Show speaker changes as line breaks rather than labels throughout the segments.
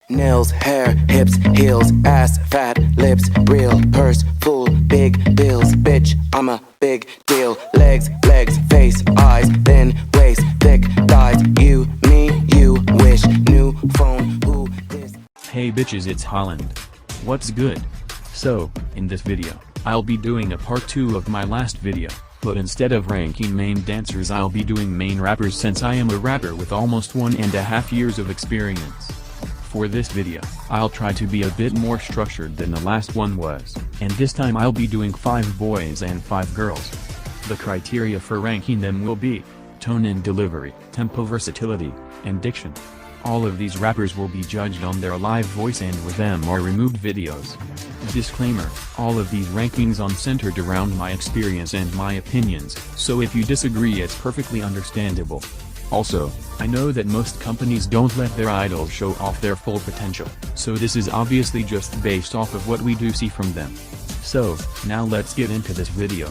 Nails, hair, hips, heels, ass, fat, lips, real, purse, full, big bills, bitch, I'm a big deal. Legs, face, eyes, thin waist, thick thighs. You, me, you, wish, new phone, who, this.
Hey bitches, it's Holland. What's good? So, in this video, I'll be doing a part 2 of my last video, but instead of ranking main dancers I'll be doing main rappers since I am a rapper with almost 1.5 years of experience. For this video, I'll try to be a bit more structured than the last one was, and this time I'll be doing 5 boys and 5 girls. The criteria for ranking them will be tone and delivery, tempo, versatility, and diction. All of these rappers will be judged on their live voice and with them or removed videos. Disclaimer, all of these rankings are centered around my experience and my opinions, so if you disagree it's perfectly understandable. Also, I know that most companies don't let their idols show off their full potential, so this is obviously just based off of what we do see from them. So, now let's get into this video.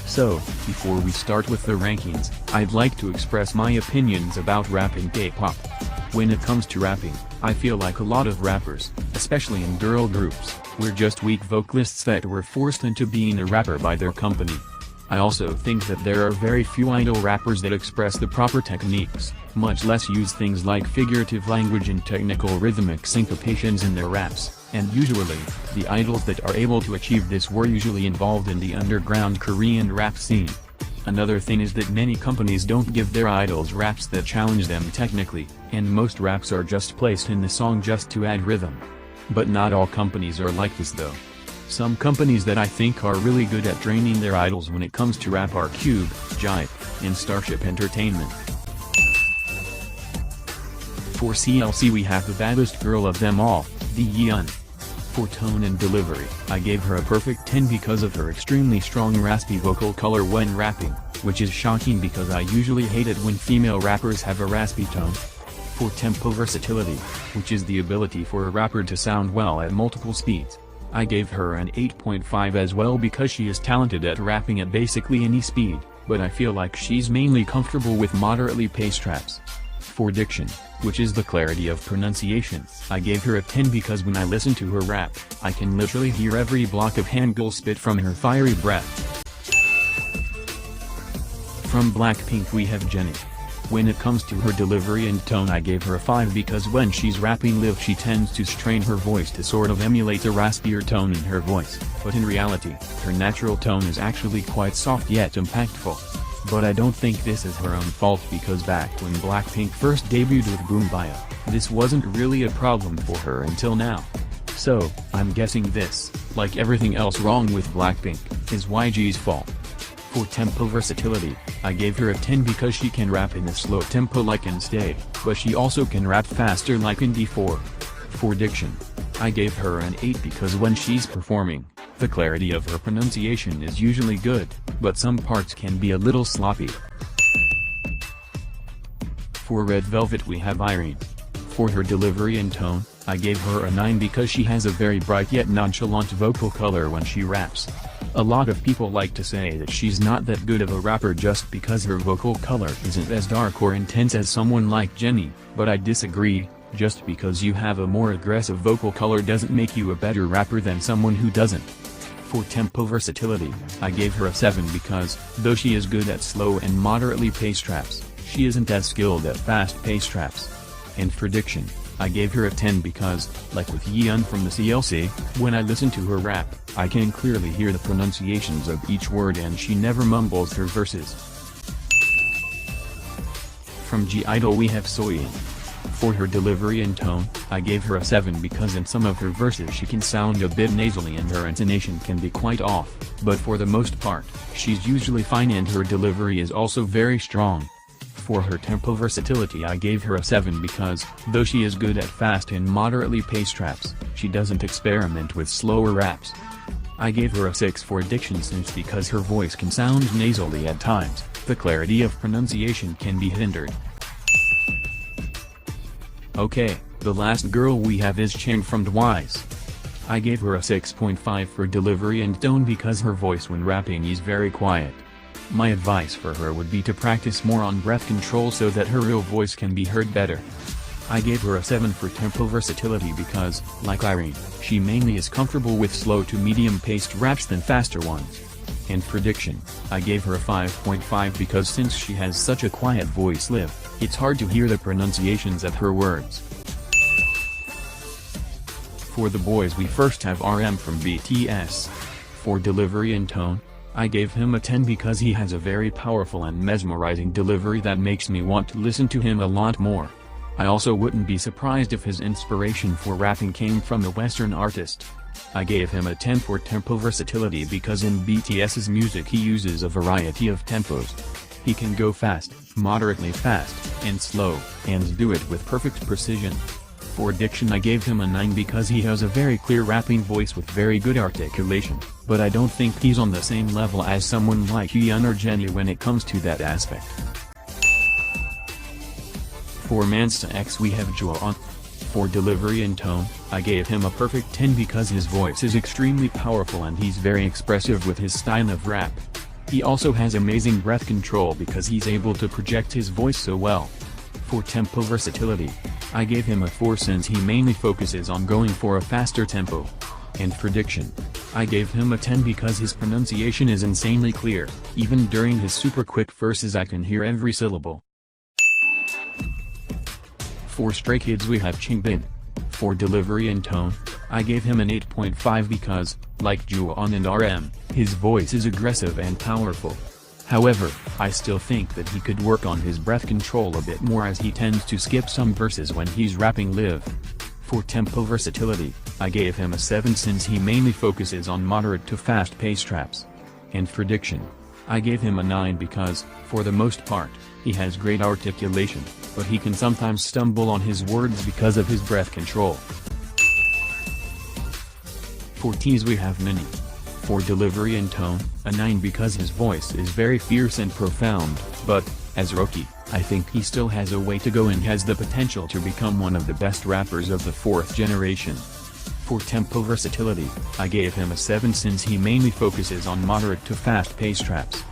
So, before we start with the rankings, I'd like to express my opinions about rap and K-pop. When it comes to rapping, I feel like a lot of rappers, especially in girl groups, were just weak vocalists that were forced into being a rapper by their company. I also think that there are very few idol rappers that express the proper techniques, much less use things like figurative language and technical rhythmic syncopations in their raps, and usually, the idols that are able to achieve this were usually involved in the underground Korean rap scene. Another thing is that many companies don't give their idols raps that challenge them technically, and most raps are just placed in the song just to add rhythm. But not all companies are like this though. Some companies that I think are really good at training their idols when it comes to rap are Cube, Jive, and Starship Entertainment. For CLC we have the baddest girl of them all, the Yeon. For tone and delivery, I gave her a perfect 10 because of her extremely strong raspy vocal color when rapping, which is shocking because I usually hate it when female rappers have a raspy tone. For tempo versatility, which is the ability for a rapper to sound well at multiple speeds, I gave her an 8.5 as well because she is talented at rapping at basically any speed, but I feel like she's mainly comfortable with moderately paced raps. For diction, which is the clarity of pronunciation, I gave her a 10 because when I listen to her rap, I can literally hear every block of Hangul spit from her fiery breath. From Blackpink we have Jennie. When it comes to her delivery and tone I gave her a 5 because when she's rapping live she tends to strain her voice to sort of emulate a raspier tone in her voice, but in reality, her natural tone is actually quite soft yet impactful. But I don't think this is her own fault because back when Blackpink first debuted with Boom Baya, this wasn't really a problem for her until now. So, I'm guessing this, like everything else wrong with Blackpink, is YG's fault. For tempo versatility, I gave her a 10 because she can rap in a slow tempo like in Stay, but she also can rap faster like in D4. For diction, I gave her an 8 because when she's performing, the clarity of her pronunciation is usually good, but some parts can be a little sloppy. For Red Velvet we have Irene. For her delivery and tone, I gave her a 9 because she has a very bright yet nonchalant vocal color when she raps. A lot of people like to say that she's not that good of a rapper just because her vocal color isn't as dark or intense as someone like Jennie, but I disagree. Just because you have a more aggressive vocal color doesn't make you a better rapper than someone who doesn't. For tempo versatility, I gave her a 7 because, though she is good at slow and moderately paced raps, she isn't as skilled at fast-paced raps. And for diction, I gave her a 10 because, like with Yeon from the CLC, when I listen to her rap, I can clearly hear the pronunciations of each word and she never mumbles her verses. From G-Idol we have Soyeon. For her delivery and tone, I gave her a 7 because in some of her verses she can sound a bit nasally and her intonation can be quite off, but for the most part, she's usually fine and her delivery is also very strong. For her tempo versatility I gave her a 7 because, though she is good at fast and moderately paced raps, she doesn't experiment with slower raps. I gave her a 6 for diction since because her voice can sound nasally at times, the clarity of pronunciation can be hindered. Okay, the last girl we have is Chang from Twice. I gave her a 6.5 for delivery and tone because her voice when rapping is very quiet. My advice for her would be to practice more on breath control so that her real voice can be heard better. I gave her a 7 for tempo versatility because, like Irene, she mainly is comfortable with slow to medium-paced raps than faster ones. And prediction, I gave her a 5.5 because since she has such a quiet voice it's hard to hear the pronunciations of her words. For the boys we first have RM from BTS. For delivery and tone, I gave him a 10 because he has a very powerful and mesmerizing delivery that makes me want to listen to him a lot more. I also wouldn't be surprised if his inspiration for rapping came from a Western artist. I gave him a 10 for tempo versatility because in BTS's music he uses a variety of tempos. He can go fast, moderately fast, and slow, and do it with perfect precision. For diction I gave him a 9 because he has a very clear rapping voice with very good articulation, but I don't think he's on the same level as someone like Hyun or Jennie when it comes to that aspect. For Monsta X we have Jwon. For delivery and tone, I gave him a perfect 10 because his voice is extremely powerful and he's very expressive with his style of rap. He also has amazing breath control because he's able to project his voice so well. For tempo versatility, I gave him a 4 since he mainly focuses on going for a faster tempo. And for diction, I gave him a 10 because his pronunciation is insanely clear, even during his super quick verses I can hear every syllable. For Stray Kids we have Changbin. For delivery and tone, I gave him an 8.5 because, like Jwon and RM, his voice is aggressive and powerful. However, I still think that he could work on his breath control a bit more as he tends to skip some verses when he's rapping live. For tempo versatility, I gave him a 7 since he mainly focuses on moderate to fast-paced raps. And for diction, I gave him a 9 because, for the most part, he has great articulation, but he can sometimes stumble on his words because of his breath control. For T's we have Minnie. For delivery and tone, a 9 because his voice is very fierce and profound, but, as Rookie, I think he still has a way to go and has the potential to become one of the best rappers of the 4th generation. For tempo versatility, I gave him a 7 since he mainly focuses on moderate to fast-paced raps.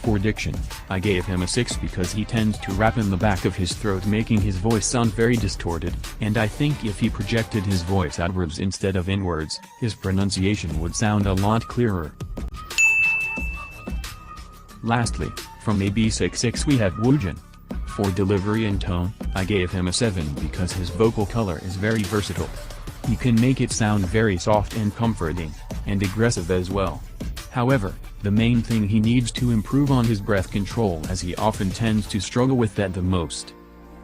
For diction, I gave him a 6 because he tends to rap in the back of his throat making his voice sound very distorted, and I think if he projected his voice outwards instead of inwards, his pronunciation would sound a lot clearer. Lastly, from AB66 we have Woojin. For delivery and tone, I gave him a 7 because his vocal color is very versatile. He can make it sound very soft and comforting, and aggressive as well. However, the main thing he needs to improve on his breath control as he often tends to struggle with that the most.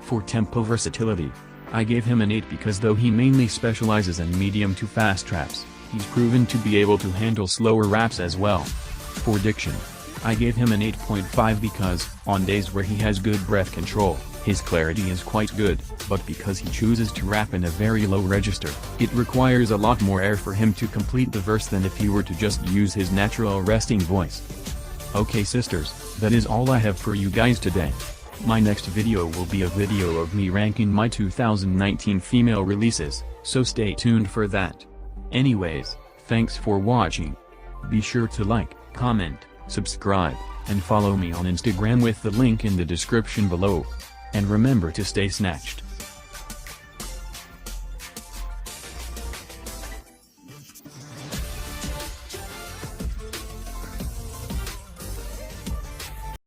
For tempo versatility, I gave him an 8 because though he mainly specializes in medium to fast raps, he's proven to be able to handle slower raps as well. For diction, I gave him an 8.5 because, on days where he has good breath control, his clarity is quite good, but because he chooses to rap in a very low register, it requires a lot more air for him to complete the verse than if he were to just use his natural resting voice. Okay sisters, that is all I have for you guys today. My next video will be a video of me ranking my 2019 female releases, so stay tuned for that. Anyways, thanks for watching. Be sure to like, comment, subscribe, and follow me on Instagram with the link in the description below. And remember to stay snatched.